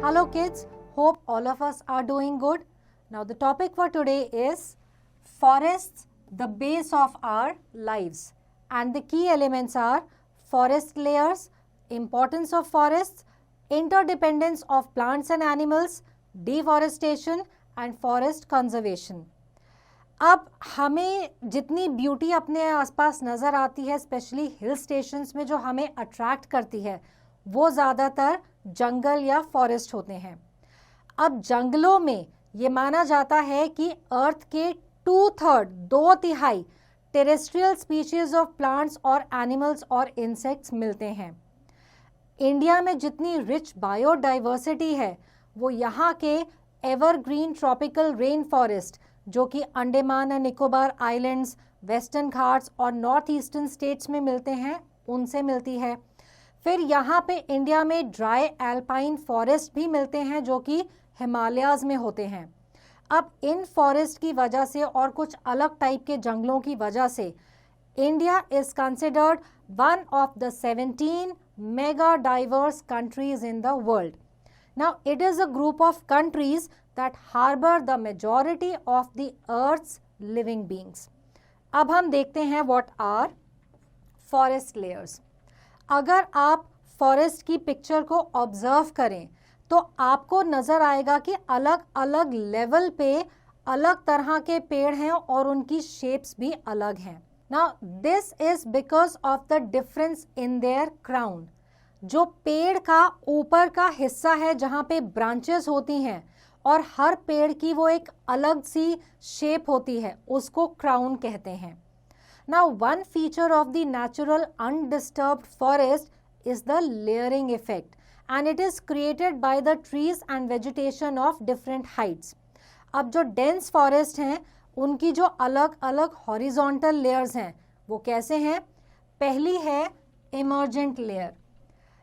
Hello kids, hope all of us are doing good. Now the topic for today is forests, the base of our lives, and the key elements are forest layers, importance of forests, interdependence of plants and animals, deforestation and forest conservation. अब हमें जितनी beauty अपने आसपास नज़र आती है, specially hill stations में जो हमें अट्रैक्ट करती है, वो ज़्यादातर जंगल या फॉरेस्ट होते हैं. अब जंगलों में ये माना जाता है कि अर्थ के 2/3 2/3 टेरेस्ट्रियल स्पीशीज ऑफ प्लांट्स और एनिमल्स और इंसेक्ट्स मिलते हैं. इंडिया में जितनी रिच बायोडाइवर्सिटी है वो यहाँ के एवरग्रीन ट्रॉपिकल रेन फॉरेस्ट जो कि Andaman and Nicobar islands, western Ghats और नॉर्थ ईस्टर्न स्टेट्स में मिलते हैं, उनसे मिलती है. फिर यहाँ पे इंडिया में ड्राई एल्पाइन फॉरेस्ट भी मिलते हैं जो कि हिमालयाज़ में होते हैं. अब इन फॉरेस्ट की वजह से और कुछ अलग टाइप के जंगलों की वजह से India is considered one of the 17 mega diverse countries in the world. Now, it is a group of countries that harbor the majority of the Earth's living beings. अब हम देखते हैं what are forest layers. अगर आप forest की picture को observe करें तो आपको नज़र आएगा कि अलग अलग लेवल पे अलग तरह के पेड़ हैं और उनकी शेप्स भी अलग हैं. Now, this is because of the difference in their crown. जो पेड़ का ऊपर का हिस्सा है जहाँ पे ब्रांचेस होती हैं और हर पेड़ की वो एक अलग सी शेप होती है, उसको क्राउन कहते हैं. Now, one feature of the natural undisturbed forest is the layering effect, and it is created by the trees and vegetation of different heights. अब जो dense forest हैं उनकी जो अलग अलग horizontal layers हैं वो कैसे हैं? पहली है emergent layer.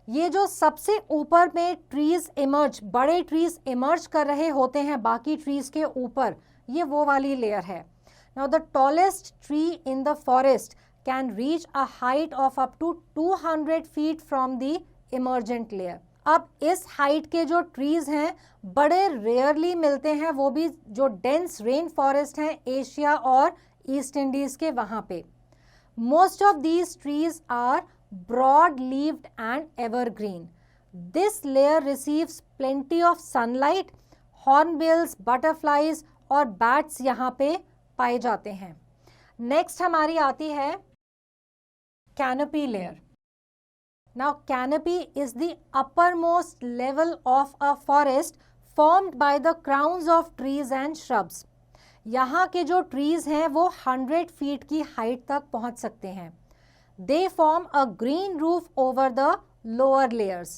ये जो सबसे ऊपर में ट्रीज इमर्ज, बड़े ट्रीज इमर्ज कर रहे होते हैं बाकी ट्रीज के ऊपर, ये वो वाली लेयर है. Now the tallest tree in the forest can reach a height of up to 200 feet from the emergent layer. अब इस हाइट के जो ट्रीज हैं बड़े रेयरली मिलते हैं, वो भी जो डेंस रेन फॉरेस्ट हैं एशिया और ईस्ट इंडीज के वहाँ पे. Most of these trees are broad-leaved and evergreen. This layer receives plenty of sunlight. Hornbills, butterflies और bats यहाँ पे पाए जाते हैं. Next हमारी आती है canopy layer. Now canopy is the uppermost level of a forest formed by the crowns of trees and shrubs. यहाँ के जो trees हैं वो 100 फीट की हाइट तक पहुँच सकते हैं. They form a green roof over the lower layers.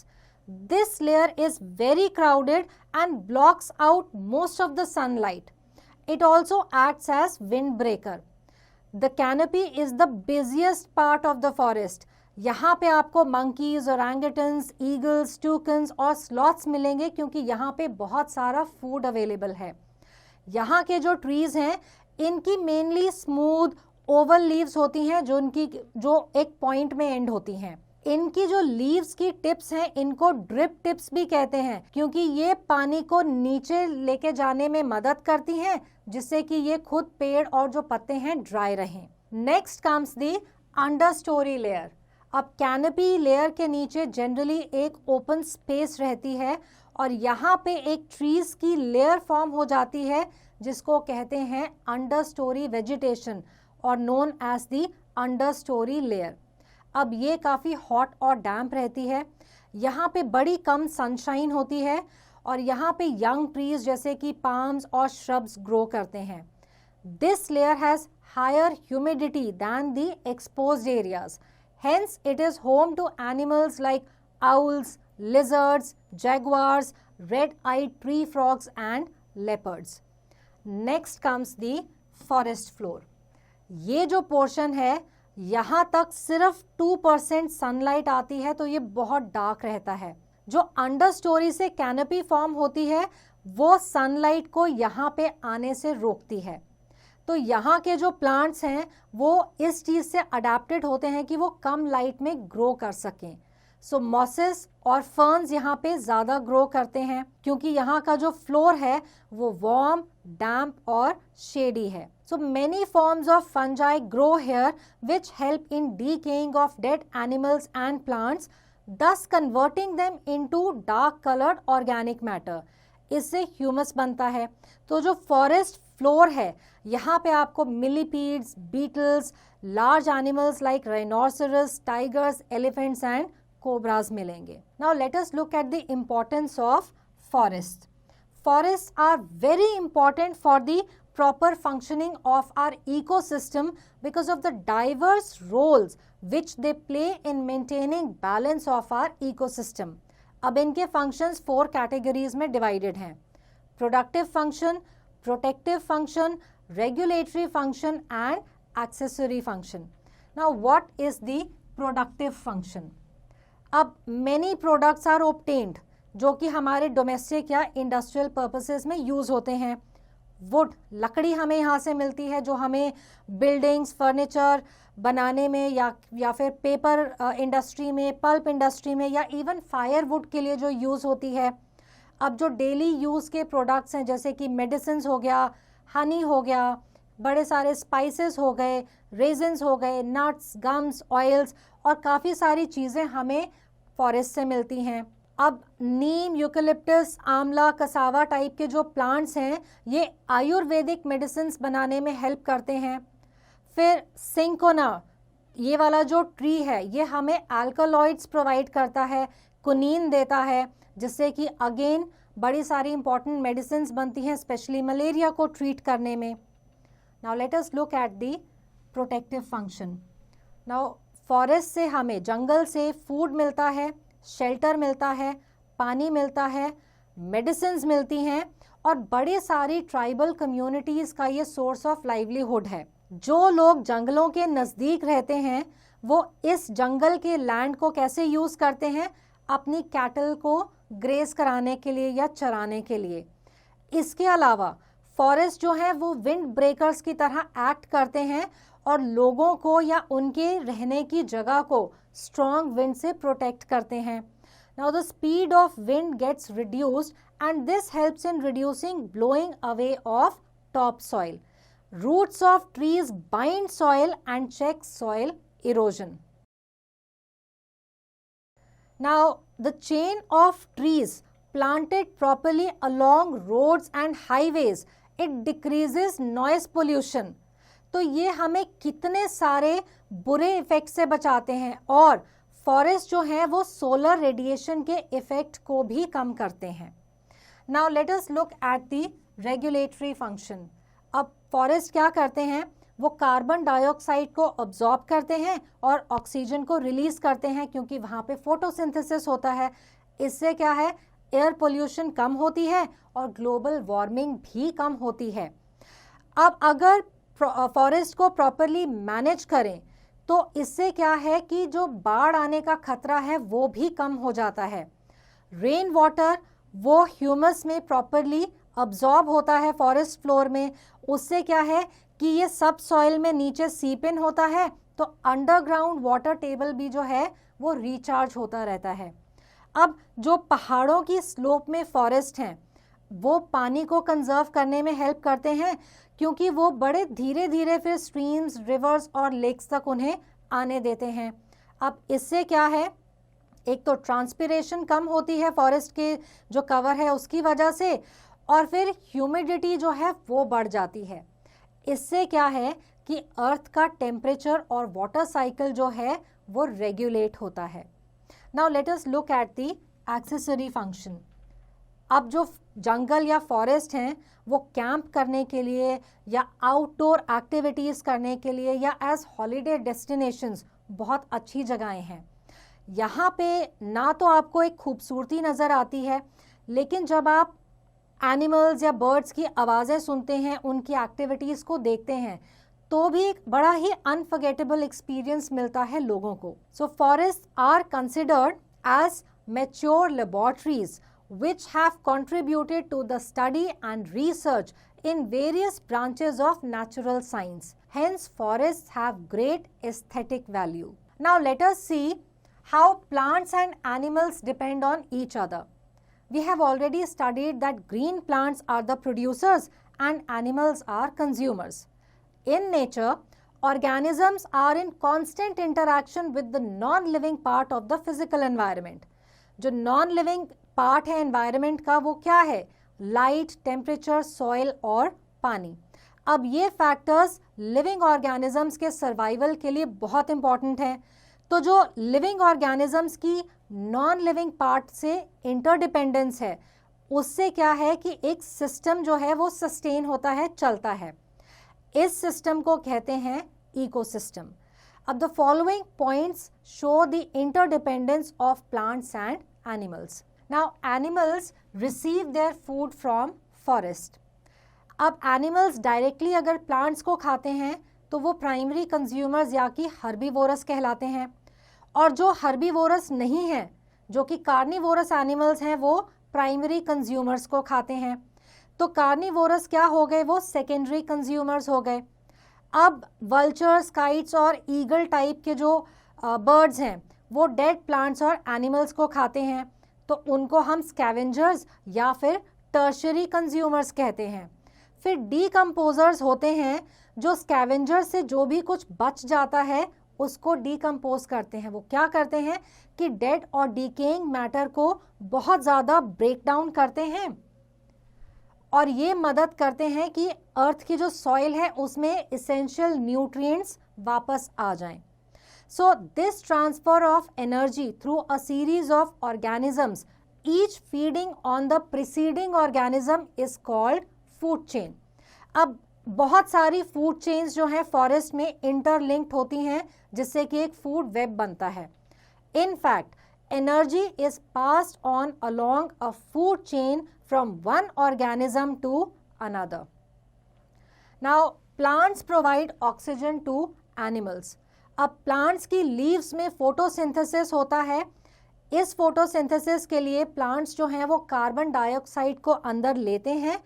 This layer is very crowded and blocks out most of the sunlight. It also acts as windbreaker. The canopy is the busiest part of the forest. यहाँ पे आपको monkeys, orangutans, eagles, toucans और sloths मिलेंगे क्योंकि यहाँ पे बहुत सारा food available है. यहाँ के जो trees हैं इनकी mainly smooth ओवल लीव्स होती हैं जो एक पॉइंट में एंड होती हैं. इनकी जो लीव्स की टिप्स हैं इनको ड्रिप टिप्स भी कहते हैं क्योंकि ये पानी को नीचे लेके जाने में मदद करती हैं जिससे कि ये खुद पेड़ और जो पत्ते हैं ड्राई रहें. नेक्स्ट कम्स दी अंडर स्टोरी लेयर. अब कैनोपी लेयर के नीचे जनरली एक ओपन स्पेस रहती है और यहाँ पे एक ट्रीज की लेयर फॉर्म हो जाती है जिसको कहते हैं अंडर स्टोरी वेजिटेशन और known as the understorey layer. अब ये काफ़ी हॉट और डैम्प रहती है, यहाँ पे बड़ी कम सनशाइन होती है और यहाँ पे यंग ट्रीज जैसे कि पाम्स और श्रब्स ग्रो करते हैं. This layer has higher humidity than the exposed areas. Hence it is home to animals like owls, lizards, jaguars, red eyed tree frogs and leopards. Next comes the forest floor. ये जो portion है यहाँ तक सिर्फ 2% sunlight आती है तो ये बहुत डार्क रहता है. जो अंडर स्टोरी से कैनोपी फॉर्म होती है वो सनलाइट को यहाँ पे आने से रोकती है. तो यहाँ के जो प्लांट्स हैं वो इस चीज़ से अडेप्टेड होते हैं कि वो कम लाइट में ग्रो कर सकें. सो मॉसेस और फर्न्स यहाँ पे ज़्यादा ग्रो करते हैं क्योंकि यहाँ का जो फ्लोर है वो वार्म, डैम्प और शेडी है. So many forms of fungi grow here which help in decaying of dead animals and plants, thus converting them into dark colored organic matter. इससे ह्यूमस बनता है. तो जो फॉरेस्ट फ्लोर है यहाँ पे आपको millipedes, beetles, large animals like rhinoceros, tigers, elephants and cobras मिलेंगे. Now let us look at the importance of forest. Forests are very important for the proper functioning of our ecosystem because of the diverse roles which they play in maintaining balance of our ecosystem. अब इनके functions 4 categories में divided हैं. Productive function, protective function, regulatory function and accessory function. Now what is the productive function? अब many products are obtained जो कि हमारे domestic या industrial purposes में यूज़ होते हैं. वुड, लकड़ी हमें यहाँ से मिलती है जो हमें बिल्डिंग्स, फर्नीचर बनाने में या फिर पेपर इंडस्ट्री में, पल्प इंडस्ट्री में या इवन फायरवुड के लिए जो यूज़ होती है. अब जो डेली यूज़ के प्रोडक्ट्स हैं जैसे कि मेडिसिन हो गया, हनी हो गया, बड़े सारे स्पाइसेस हो गए, रेजिन्स हो गए, नट्स, गम्स, ऑयल्स और काफ़ी सारी चीज़ें हमें फॉरेस्ट से मिलती हैं. अब नीम, यूकेलिप्टस, आंवला, कसावा टाइप के जो प्लांट्स हैं ये आयुर्वेदिक मेडिसिन बनाने में हेल्प करते हैं. फिर सिंकोना, ये वाला जो ट्री है ये हमें अल्कलॉइड्स प्रोवाइड करता है, कुनीन देता है, जिससे कि अगेन बड़ी सारी इंपॉर्टेंट मेडिसिन बनती हैं स्पेशली मलेरिया को ट्रीट करने में. Now let us look at the protective function. Now forest से हमें, जंगल से फूड मिलता है, शेल्टर मिलता है, पानी मिलता है, मेडिसिन्स मिलती हैं और बड़ी सारी ट्राइबल कम्युनिटीज़ का ये सोर्स ऑफ लाइवलीहुड है. जो लोग जंगलों के नज़दीक रहते हैं वो इस जंगल के लैंड को कैसे यूज़ करते हैं? अपनी कैटल को ग्रेस कराने के लिए या चराने के लिए. इसके अलावा फॉरेस्ट जो है वो विंड ब्रेकर्स की तरह एक्ट करते हैं और लोगों को या उनके रहने की जगह को स्ट्रॉन्ग विंड से प्रोटेक्ट करते हैं. Now the speed of wind gets reduced and this helps in reducing blowing away of top soil. Roots of trees bind soil and check soil erosion. Now the chain of trees planted properly along roads and highways, it decreases noise pollution. तो ये हमें कितने सारे बुरे effect से बचाते हैं और फॉरेस्ट जो है वो सोलर रेडिएशन के इफेक्ट को भी कम करते हैं. Now let us look at the regulatory function. अब फॉरेस्ट क्या करते हैं? वो कार्बन डाइऑक्साइड को अब्जॉर्ब करते हैं और ऑक्सीजन को रिलीज करते हैं क्योंकि वहाँ पे फोटोसिंथेसिस होता है. इससे क्या है? एयर पोल्यूशन कम होती है और ग्लोबल वार्मिंग भी कम होती है. अब अगर फॉरेस्ट को प्रॉपरली मैनेज करें तो इससे क्या है कि जो बाढ़ आने का खतरा है वो भी कम हो जाता है. रेन वाटर वो ह्यूमस में प्रॉपरली अब्जॉर्ब होता है फॉरेस्ट फ्लोर में. उससे क्या है कि ये सब सॉइल में नीचे सीप इन होता है तो अंडरग्राउंड वाटर टेबल भी जो है वो रिचार्ज होता रहता है. अब जो पहाड़ों की स्लोप में फॉरेस्ट हैं वो पानी को कंजर्व करने में हेल्प करते हैं क्योंकि वो बड़े धीरे धीरे फिर स्ट्रीम्स, रिवर्स और लेक्स तक उन्हें आने देते हैं. अब इससे क्या है? एक तो ट्रांसपिरेशन कम होती है फॉरेस्ट के जो कवर है उसकी वजह से और फिर ह्यूमिडिटी जो है वो बढ़ जाती है. इससे क्या है कि अर्थ का टेम्परेचर और वाटर साइकिल जो है वो रेगुलेट होता है. Now let us look at the accessory function. अब जो जंगल या फॉरेस्ट हैं वो कैंप करने के लिए या आउटडोर एक्टिविटीज़ करने के लिए या एज हॉलीडे डेस्टिनेशंस बहुत अच्छी जगहें हैं. यहाँ पे ना तो आपको एक खूबसूरती नज़र आती है लेकिन जब आप एनिमल्स या बर्ड्स की आवाज़ें सुनते हैं, उनकी एक्टिविटीज़ को देखते हैं तो भी एक बड़ा ही अनफॉरगेटेबल एक्सपीरियंस मिलता है लोगों को. So forest are considered as mature laboratories which have contributed to the study and research in various branches of natural science. Hence, forests have great aesthetic value. Now, let us see How plants and animals depend on each other. We have already studied that green plants are the producers and animals are consumers. In nature, organisms are in constant interaction with the non-living part of the physical environment. जो non-living part है environment का वो क्या है? Light, temperature, soil और पानी. अब ये factors living organisms के survival के लिए बहुत important हैं. तो जो लिविंग ऑर्गेनिजम्स की नॉन लिविंग पार्ट से इंटरडिपेंडेंस है, उससे क्या है कि एक सिस्टम जो है वो सस्टेन होता है, चलता है. इस सिस्टम को कहते हैं इकोसिस्टम. अब the following points show the interdependence of plants and animals. Now animals receive their food from forest. अब एनिमल्स डायरेक्टली अगर प्लांट्स को खाते हैं तो वो प्राइमरी कंज्यूमर्स या कि हर्बीवोरस कहलाते हैं. और जो हर्बीवोरस नहीं है, जो कि कार्निवोरस एनिमल्स हैं, वो प्राइमरी कंज्यूमर्स को खाते हैं. तो कार्निवोरस क्या हो गए? वो सेकेंडरी कंज्यूमर्स हो गए. अब वल्चर्स, काइट्स और ईगल टाइप के जो बर्ड्स हैं वो डेड प्लांट्स और एनिमल्स को खाते हैं, तो उनको हम स्कैवेंजर्स या फिर टर्शरी कंज्यूमर्स कहते हैं. फिर डीकम्पोजर्स होते हैं जो स्कैवेंजर से जो भी कुछ बच जाता है उसको डीकम्पोज करते हैं. वो क्या करते हैं कि डेड और डीकेइंग मैटर को बहुत ज़्यादा ब्रेक डाउन करते हैं और ये मदद करते हैं कि अर्थ की जो सॉइल है उसमें इसेंशियल न्यूट्रिएंट्स वापस आ जाएं. So this transfer of energy through a series of organisms each feeding on the preceding organism is called food chain. अब बहुत सारी फूड चेन्स जो हैं फॉरेस्ट में इंटरलिंक्ड होती हैं जिससे कि एक फूड वेब बनता है. In fact energy is passed on along a food chain from one organism to another. Now plants provide oxygen to animals. अब प्लांट्स की लीव्स में फोटोसिंथेसिस होता है. इस फोटोसिंथेसिस के लिए प्लांट्स जो हैं वो कार्बन डाइऑक्साइड को अंदर लेते हैं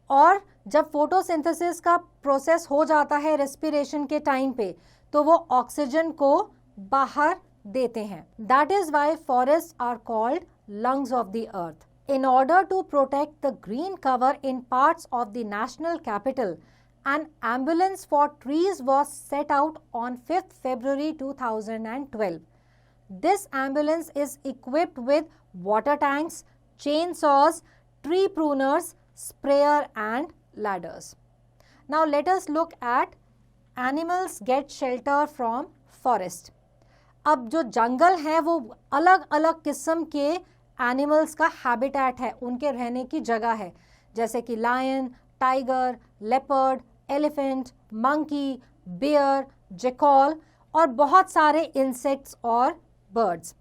और जब फोटोसिंथेसिस का प्रोसेस हो जाता है रेस्पिरेशन के टाइम पे तो वो ऑक्सीजन को बाहर देते हैं. That is why forest are called lungs of the earth. In order to protect the green cover in parts of the national capital, an ambulance for trees was set out on 5th February 2012. This ambulance is equipped with water tanks, chainsaws, tree pruners, sprayer and ladders. Now let us look at animals get shelter from forest. अब जो जंगल है वो अलग अलग किस्म के animals का habitat है, उनके रहने की जगह है, जैसे कि lion, tiger, leopard, elephant, monkey, bear, jackal और बहुत सारे इंसेक्ट्स और बर्ड्स.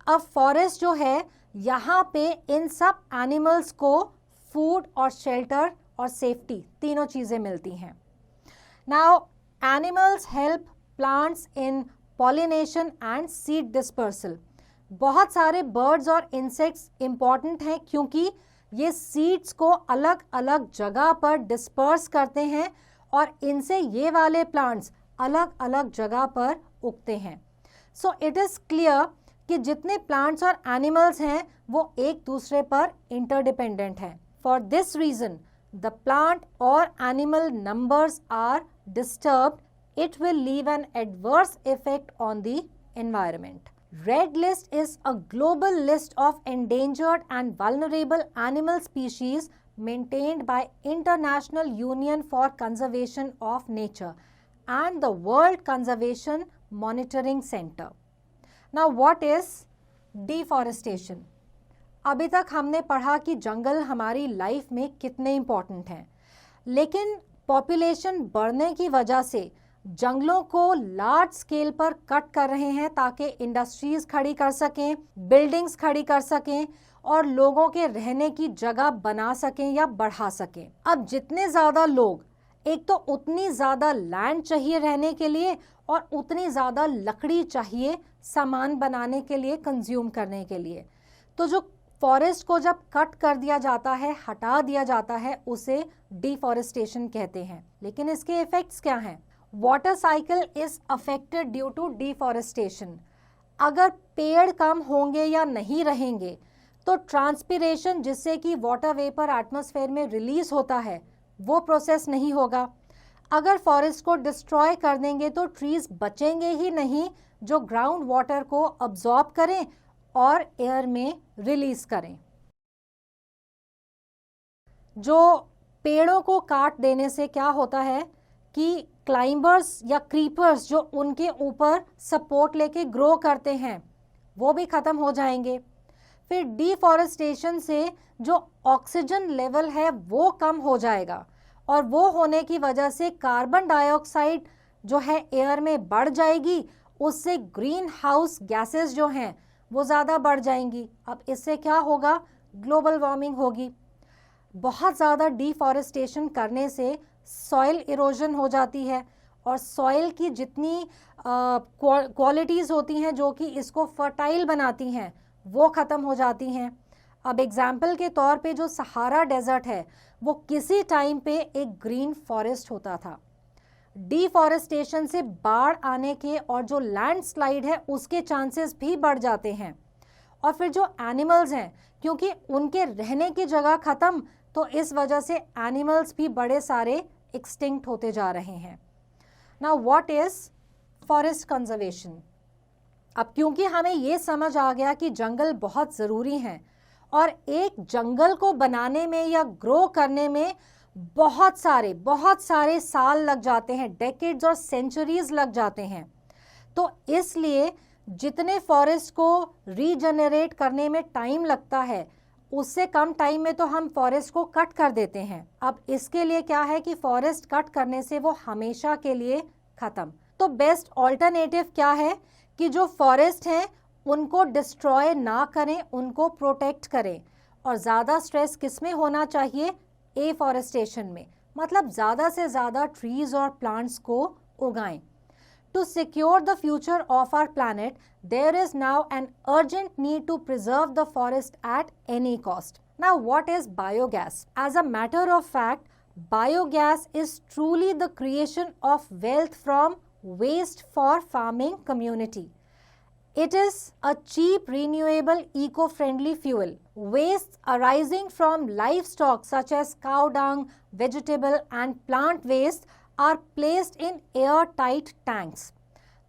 अब फॉरेस्ट जो है यहाँ पे इन सब एनिमल्स को फूड और शेल्टर और सेफ्टी तीनों चीज़ें मिलती हैं. Now animals help plants in pollination and seed dispersal. बहुत सारे बर्ड्स और इंसेक्ट्स इम्पॉर्टेंट हैं क्योंकि ये सीड्स को अलग अलग जगह पर डिस्पर्स करते हैं और इनसे ये वाले प्लांट्स अलग अलग जगह पर उगते हैं. सो इट इज़ क्लियर कि जितने प्लांट्स और एनिमल्स हैं वो एक दूसरे पर इंटरडिपेंडेंट हैं. For this reason the plant और animal numbers are disturbed, it will leave an adverse effect on the environment. Red List is a global list of endangered and vulnerable animal species maintained by International Union for Conservation of Nature and the World Conservation Monitoring Center. Now what is deforestation? अभी तक हमने पढ़ा कि जंगल हमारी life में कितने important हैं, लेकिन पॉपुलेशन बढ़ने की वजह से जंगलों को लार्ज स्केल पर कट कर रहे हैं ताकि इंडस्ट्रीज खड़ी कर सकें, बिल्डिंग्स खड़ी कर सकें और लोगों के रहने की जगह बना सकें या बढ़ा सकें. अब जितने ज़्यादा लोग, एक तो उतनी ज़्यादा लैंड चाहिए रहने के लिए और उतनी ज़्यादा लकड़ी चाहिए सामान बनाने के लिए, कंज्यूम करने के लिए. तो जो फॉरेस्ट को जब कट कर दिया जाता है, हटा दिया जाता है, उसे डिफॉरेस्टेशन कहते हैं. लेकिन इसके इफेक्ट्स क्या हैं? Water cycle is affected due to deforestation. अगर पेड़ कम होंगे या नहीं रहेंगे तो ट्रांसपिरेशन, जिससे कि वाटर वेपर एटमॉस्फेयर में रिलीज होता है, वो प्रोसेस नहीं होगा। अगर फॉरेस्ट को डिस्ट्रॉय कर देंगे तो ट्रीज बचेंगे ही नहीं जो ग्राउंड वाटर को अब्सॉर्ब करें और एयर में रिलीज करें। जो पेड़ों को काट देने से क्या होता है कि क्लाइंबर्स या क्रीपर्स जो उनके ऊपर सपोर्ट लेके ग्रो करते हैं वो भी खत्म हो जाएंगे। फिर डिफॉरेस्टेशन से जो ऑक्सीजन लेवल है वो कम हो जाएगा और वो होने की वजह से कार्बन डाइऑक्साइड जो है एयर में बढ़ जाएगी, उससे ग्रीन हाउस गैसेस जो हैं वो ज़्यादा बढ़ जाएंगी। अब इससे क्या होगा, ग्लोबल वार्मिंग होगी। बहुत ज़्यादा डिफॉरेस्टेशन करने से सॉइल इरोजन हो जाती है और सॉइल की जितनी क्वालिटीज़ होती हैं जो कि इसको फर्टाइल बनाती हैं वो ख़त्म हो जाती हैं। अब एग्जाम्पल के तौर पे जो सहारा डेजर्ट है वो किसी टाइम पे एक ग्रीन फॉरेस्ट होता था। डिफॉरेस्टेशन से बाढ़ आने के और जो लैंडस्लाइड है उसके चांसेस भी बढ़ जाते हैं। और फिर जो एनिमल्स हैं, क्योंकि उनके रहने की जगह ख़त्म, तो इस वजह से एनिमल्स भी बड़े सारे एक्सटिंक्ट होते जा रहे हैं। Now what is forest conservation? अब क्योंकि हमें ये समझ आ गया कि जंगल बहुत ज़रूरी हैं और एक जंगल को बनाने में या ग्रो करने में बहुत सारे साल लग जाते हैं, डेकेड्स और सेंचुरीज लग जाते हैं, तो इसलिए जितने फॉरेस्ट को रीजनरेट करने में टाइम लगता है उससे कम टाइम में तो हम फॉरेस्ट को कट कर देते हैं। अब इसके लिए क्या है कि फॉरेस्ट कट करने से वो हमेशा के लिए खत्म। तो बेस्ट ऑल्टरनेटिव क्या है कि जो फॉरेस्ट हैं उनको डिस्ट्रॉय ना करें, उनको प्रोटेक्ट करें। और ज़्यादा स्ट्रेस किस में होना चाहिए? एफॉरेस्टेशन में, मतलब ज़्यादा से ज़्यादा ट्रीज और प्लांट्स को उगाएं। To secure the future of our planet, there is now an urgent need to preserve the forest at any cost. Now, what is biogas? As a matter of fact, biogas is truly the creation of wealth from waste for farming community. It is a cheap, renewable, eco-friendly fuel. Wastes arising from livestock such as cow dung, vegetable and plant waste are placed in airtight tanks.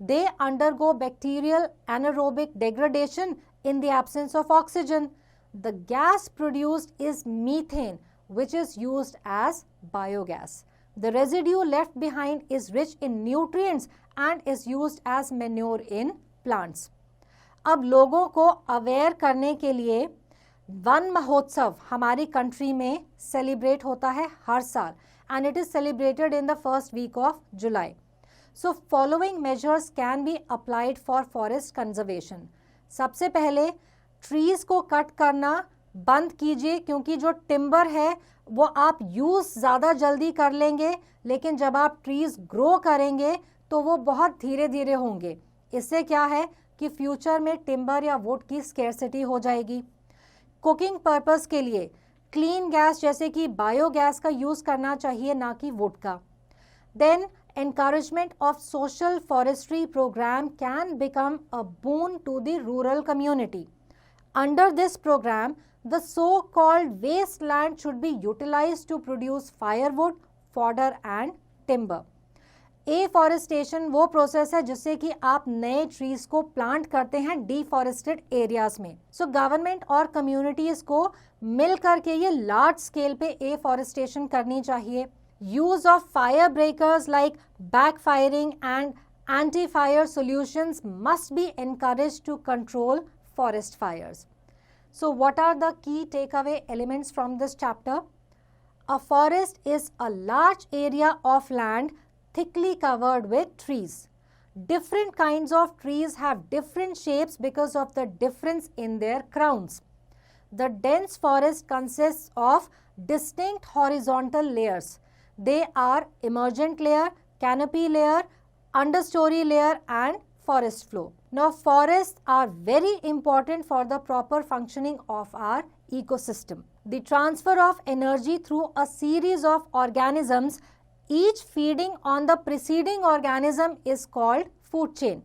They undergo bacterial anaerobic degradation in the absence of oxygen. The gas produced is methane, which is used as biogas. The residue left behind is rich in nutrients and is used as manure in plants. अब लोगों को aware करने के लिए one महोत्सव हमारी country में celebrate होता है हर साल, and it is celebrated in the first week of July. So following measures can be applied for forest conservation. सबसे पहले ट्रीज को कट करना बंद कीजिए, क्योंकि जो टिम्बर है वो आप यूज़ ज़्यादा जल्दी कर लेंगे, लेकिन जब आप ट्रीज ग्रो करेंगे तो वो बहुत धीरे धीरे होंगे। इससे क्या है कि फ्यूचर में टिम्बर या वुड की स्केर्सिटी हो जाएगी। कुकिंग पर्पस के लिए क्लीन गैस जैसे कि बायोगैस का यूज़ करना चाहिए, ना कि वुड का। Then encouragement of social forestry program can become a boon to the rural community. Under this program, the so-called wasteland should be utilized to produce firewood, fodder and timber. Afforestation वो process है जिससे कि आप नए trees को plant करते हैं डिफॉरेस्टेड areas में। सो गवर्नमेंट और कम्युनिटीज को मिल करके ये लार्ज स्केल पे एफॉरेस्टेशन करनी चाहिए। Use of fire breakers like backfiring and anti fire solutions must be encouraged to control forest fires. So what are the key take away elements from this chapter? A forest is a large area of land thickly covered with trees. Different kinds of trees have different shapes because of the difference in their crowns. The dense forest consists of distinct horizontal layers. They are emergent layer, canopy layer, understory layer and forest floor. Now forests are very important for the proper functioning of our ecosystem. The transfer of energy through a series of organisms, each feeding on the preceding organism, is called food chain.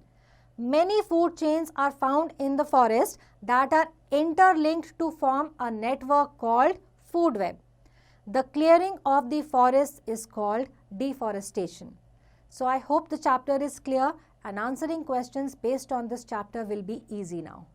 Many food chains are found in the forest that are interlinked to form a network called food web. The clearing of the forest is called deforestation. So I hope the chapter is clear and answering questions based on this chapter will be easy now.